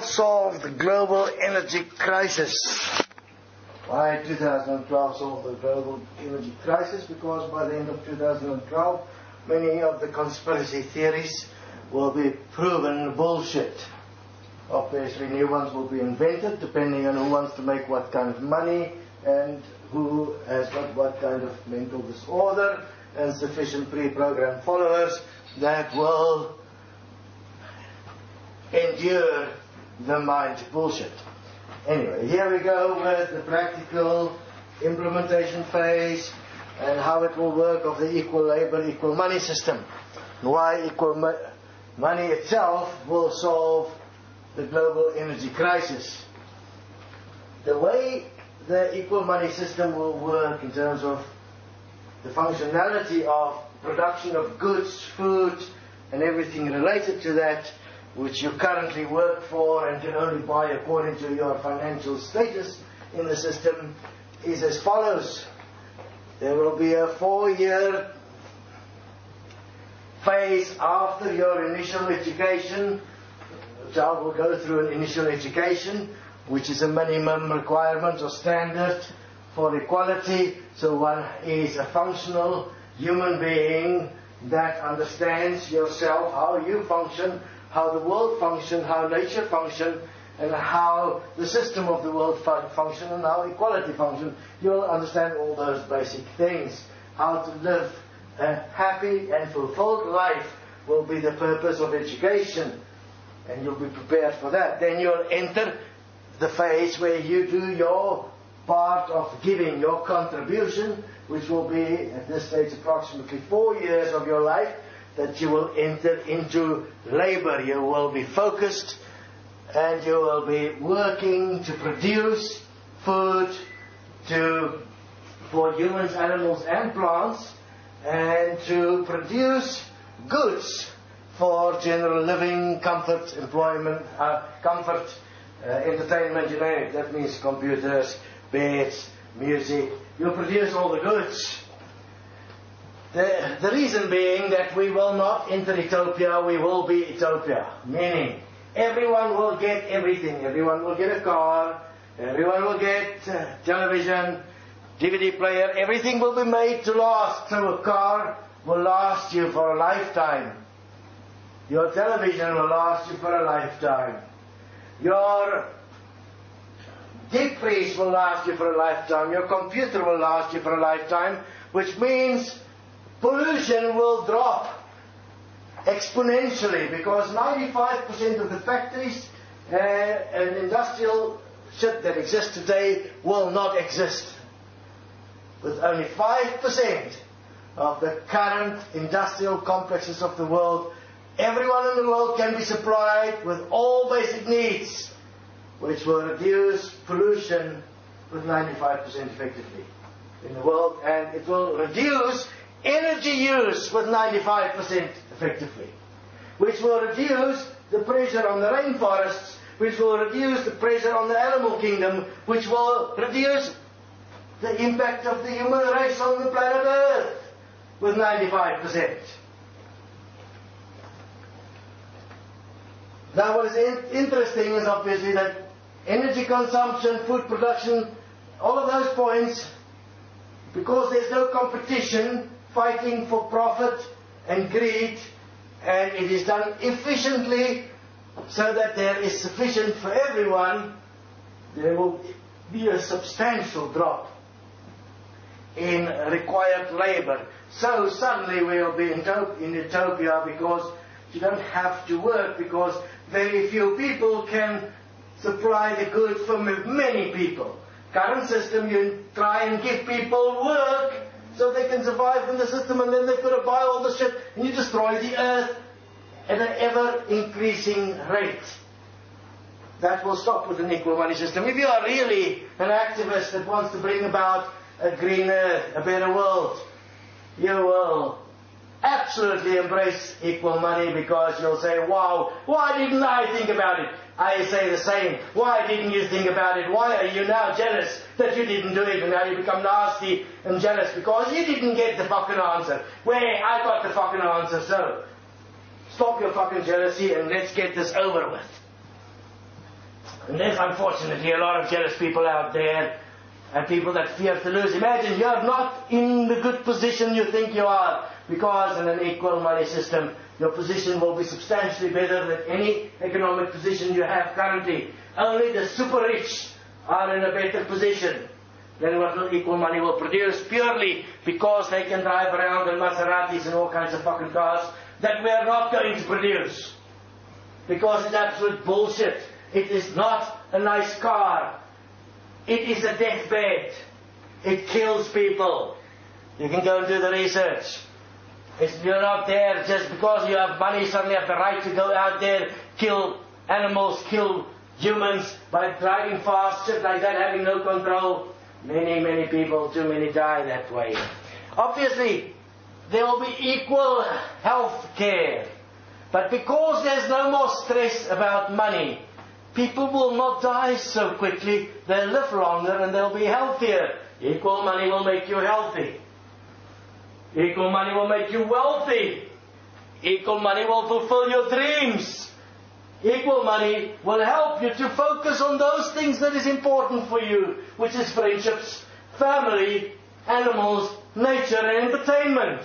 solve the global energy crisis. Why 2012 solve the global energy crisis? Because by the end of 2012, many of the conspiracy theories will be proven bullshit. Obviously, new ones will be invented depending on who wants to make what kind of money and who has got what kind of mental disorder, and sufficient pre-programmed followers that will endure the mind bullshit. Anyway, here we go with the practical implementation phase and how it will work of the equal labor, equal money system. Why equal money itself will solve the global energy crisis. The way the equal money system will work in terms of the functionality of production of goods, food, and everything related to that, which you currently work for and can only buy according to your financial status in the system, is as follows. There will be a 4-year phase after your initial education. The child will go through an initial education, which is a minimum requirement or standard for equality. So one is a functional human being that understands yourself, how you function, how the world functions, how nature functions, and how the system of the world functions, and how equality functions. You'll understand all those basic things. How to live a happy and fulfilled life will be the purpose of education, and you'll be prepared for that. Then you'll enter the phase where you do your part of giving, your contribution, which will be, at this stage, approximately 4 years of your life, that you will enter into labor. You will be focused and you will be working to produce food for humans, animals and plants, and to produce goods for general living, comfort, employment, entertainment, you know, that means computers, beds, music. You produce all the goods. The reason being that we will not enter Utopia, we will be Utopia. Meaning, everyone will get everything. Everyone will get a car, everyone will get television, DVD player. Everything will be made to last. So a car will last you for a lifetime. Your television will last you for a lifetime. Your deep freeze will last you for a lifetime. Your computer will last you for a lifetime, which means pollution will drop exponentially, because 95% of the factories and industrial shit that exists today will not exist. With only 5% of the current industrial complexes of the world, everyone in the world can be supplied with all basic needs, which will reduce pollution with 95% effectively in the world, and it will reduce energy use with 95% effectively, which will reduce the pressure on the rainforests, which will reduce the pressure on the animal kingdom, which will reduce the impact of the human race on the planet Earth with 95%. Now what is interesting is obviously that energy consumption, food production, all of those points, because there's no competition, fighting for profit and greed, and it is done efficiently so that there is sufficient for everyone, there will be a substantial drop in required labor. So suddenly we will be in Utopia, because you don't have to work, because very few people can supply the goods for many people. Current system, you try and give people work so they can survive in the system, and then they've got to buy all the shit, and you destroy the earth at an ever-increasing rate. That will stop with an equal money system. If you are really an activist that wants to bring about a green earth, a better world, you will absolutely embrace equal money, because you'll say, wow, why didn't I think about it? I say the same. Why didn't you think about it? Why are you now jealous that you didn't do it, and now you become nasty and jealous because you didn't get the fucking answer? Well, I got the fucking answer, so stop your fucking jealousy and let's get this over with. And there's unfortunately a lot of jealous people out there and people that fear to lose. Imagine you're not in the good position you think you are, because in an equal money system your position will be substantially better than any economic position you have currently. Only the super rich are in a better position than what equal money will produce, purely because they can drive around in Maseratis and all kinds of fucking cars that we are not going to produce. Because it's absolute bullshit. It is not a nice car. It is a deathbed. It kills people. You can go and do the research. You're not there just because you have money, suddenly have the right to go out there, kill animals, kill humans by driving fast, shit like that, having no control. Many, many people, too many die that way. Obviously, there will be equal health care. But because there's no more stress about money, people will not die so quickly. They'll live longer and they'll be healthier. Equal money will make you healthy. Equal money will make you wealthy. Equal money will fulfill your dreams. Equal money will help you to focus on those things that is important for you, which is friendships, family, animals, nature and entertainment.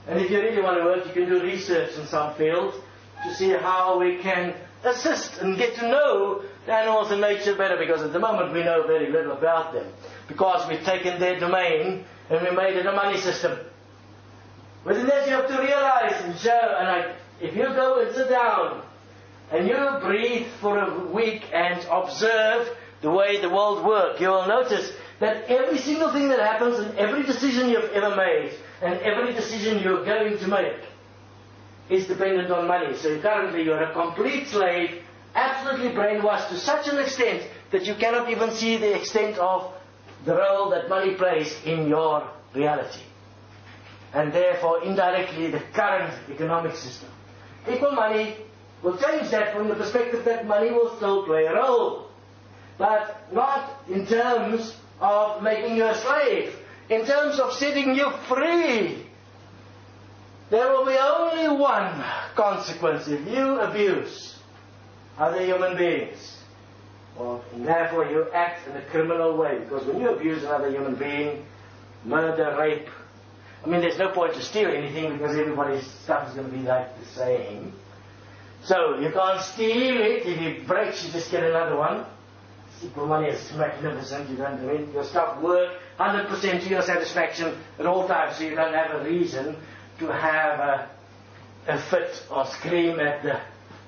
And if you really want to work, you can do research in some fields to see how we can assist and get to know the animals and nature better, because at the moment we know very little about them, because we've taken their domain and we made it a money system. Within this you have to realize and show, and if you go and sit down and you breathe for a week and observe the way the world works, you will notice that every single thing that happens and every decision you've ever made and every decision you're going to make is dependent on money. So currently you're a complete slave, absolutely brainwashed to such an extent that you cannot even see the extent of the role that money plays in your reality. And therefore, indirectly, the current economic system. Equal money will change that from the perspective that money will still play a role. But not in terms of making you a slave. In terms of setting you free. There will be only one consequence if you abuse other human beings. Well, and therefore you act in a criminal way. Because when you abuse another human being, murder, rape, I mean, there's no point to steal anything because everybody's stuff is going to be like the same. So you can't steal it. If it breaks, you just get another one. Equal money is magnificent. You don't do it. Your stuff works 100% to your satisfaction at all times. So you don't have a reason to have a fit or scream at the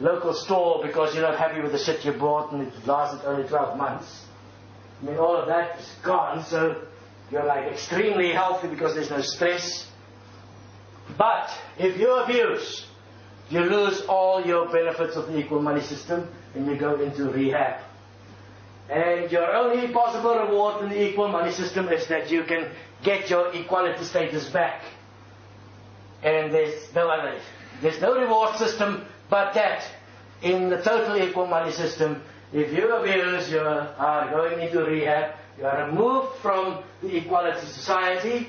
local store because you're not happy with the shit you bought and it lasted only 12 months. I mean, all of that is gone. So you're like extremely healthy because there's no stress. But if you abuse, you lose all your benefits of the equal money system and you go into rehab. And your only possible reward in the equal money system is that you can get your equality status back. And there's no other. There's no reward system but that. In the total equal money system, if you abuse, you are going into rehab. You are removed from the equality society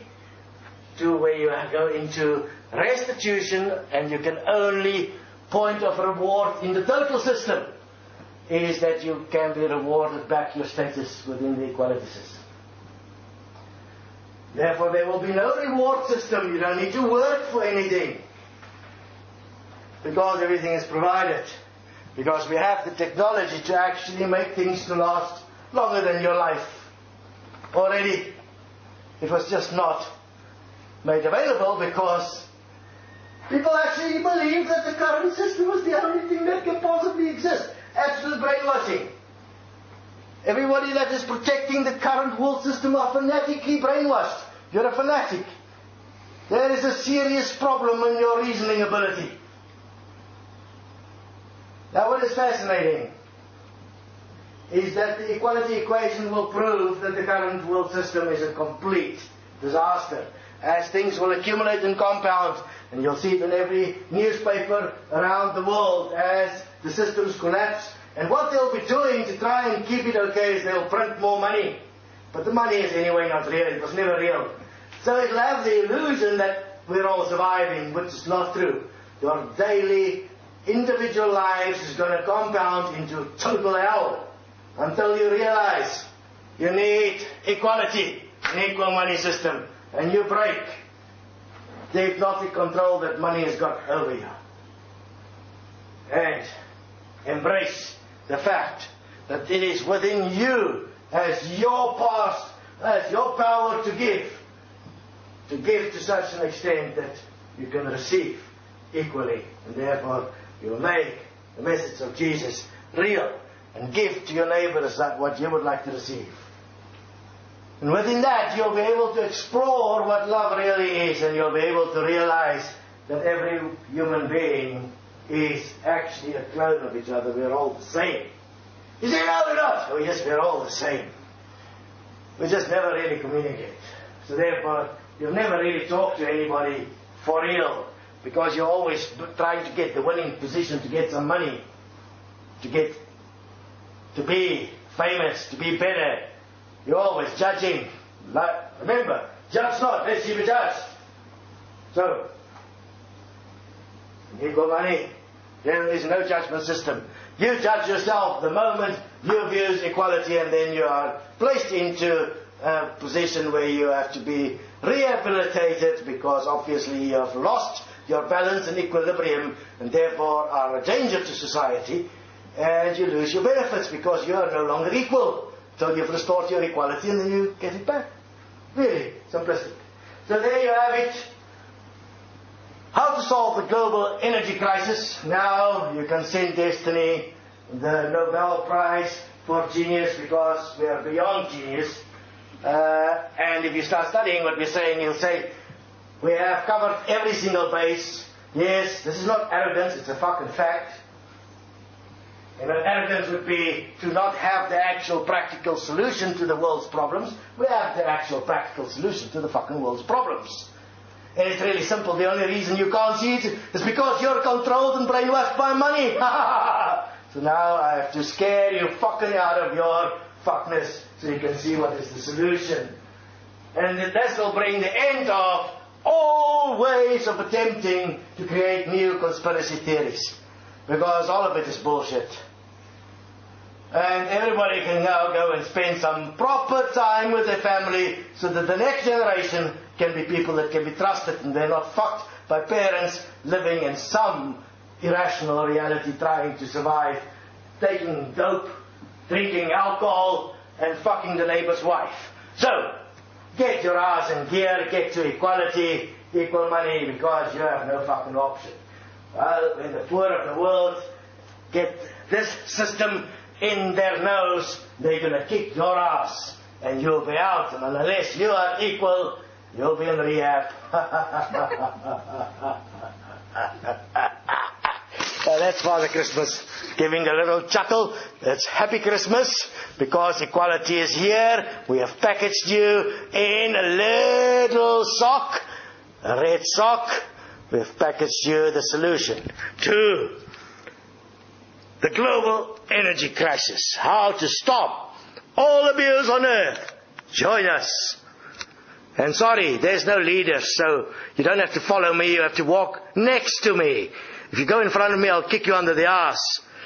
to where you go into restitution, and you can only point of reward in the total system is that you can be rewarded back your status within the equality system. Therefore, there will be no reward system. You don't need to work for anything because everything is provided. Because we have the technology to actually make things to last longer than your life. Already, it was just not made available because people actually believe that the current system is the only thing that can possibly exist. Absolute brainwashing. Everybody that is protecting the current world system are fanatically brainwashed. You're a fanatic. There is a serious problem in your reasoning ability. Now what is fascinating is that the equality equation will prove that the current world system is a complete disaster, as things will accumulate and compound, and you'll see it in every newspaper around the world as the systems collapse. And what they'll be doing to try and keep it okay is they'll print more money. But the money is anyway not real. It was never real. So it'll have the illusion that we're all surviving, which is not true. Your daily individual lives is going to compound into total hell. until you realize you need equality, an equal money system, and you break the hypnotic control that money has got over you. And embrace the fact that it is within you as your past, as your power to give to such an extent that you can receive equally, and therefore you'll make the message of Jesus real and give to your neighbors what you would like to receive. And within that you'll be able to explore what love really is, and you'll be able to realize that every human being is actually a clone of each other. We're all the same. You say, no, we're not. Oh yes, we're all the same. We just never really communicate. So therefore, you'll never really talk to anybody for real, because you're always trying to get the winning position, to get some money, to be famous, to be better. You're always judging. Remember, judge not, lest you be judged. So, equal money, there is no judgment system. You judge yourself the moment you view equality, and then you are placed into a position where you have to be rehabilitated, because obviously you have lost your balance and equilibrium, and therefore are a danger to society, and you lose your benefits because you are no longer equal. So you've restored your equality and then you get it back. Really simplistic. So there you have it. How to solve the global energy crisis. Now you can send Destiny the Nobel Prize for genius, because we are beyond genius. And if you start studying what we're saying, you'll say, we have covered every single base. Yes, this is not arrogance, it's a fucking fact. And arrogance would be to not have the actual practical solution to the world's problems. We have the actual practical solution to the fucking world's problems. And it's really simple. The only reason you can't see it is because you're controlled and brainwashed by money. So now I have to scare you fucking out of your fuckness so you can see what is the solution. And this will bring the end of all ways of attempting to create new conspiracy theories. Because all of it is bullshit. And everybody can now go and spend some proper time with their family, so that the next generation can be people that can be trusted, and they're not fucked by parents living in some irrational reality, trying to survive, taking dope, drinking alcohol, and fucking the neighbor's wife. So, get your ass in gear, get to equality, equal money, because you have no fucking option. Well, when the poor of the world get this system in their nose, they're going to kick your ass and you'll be out. And unless you are equal, you'll be in rehab. That's Father Christmas giving a little chuckle. It's Happy Christmas, because equality is here. We have packaged you in a little sock, a red sock. We've packaged you the solution to the global energy crisis. How to stop all abuse on earth. Join us. And sorry, there's no leader, so you don't have to follow me. You have to walk next to me. If you go in front of me, I'll kick you under the ass.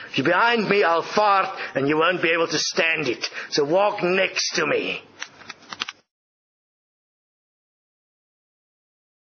If you're behind me, I'll fart and you won't be able to stand it. So walk next to me.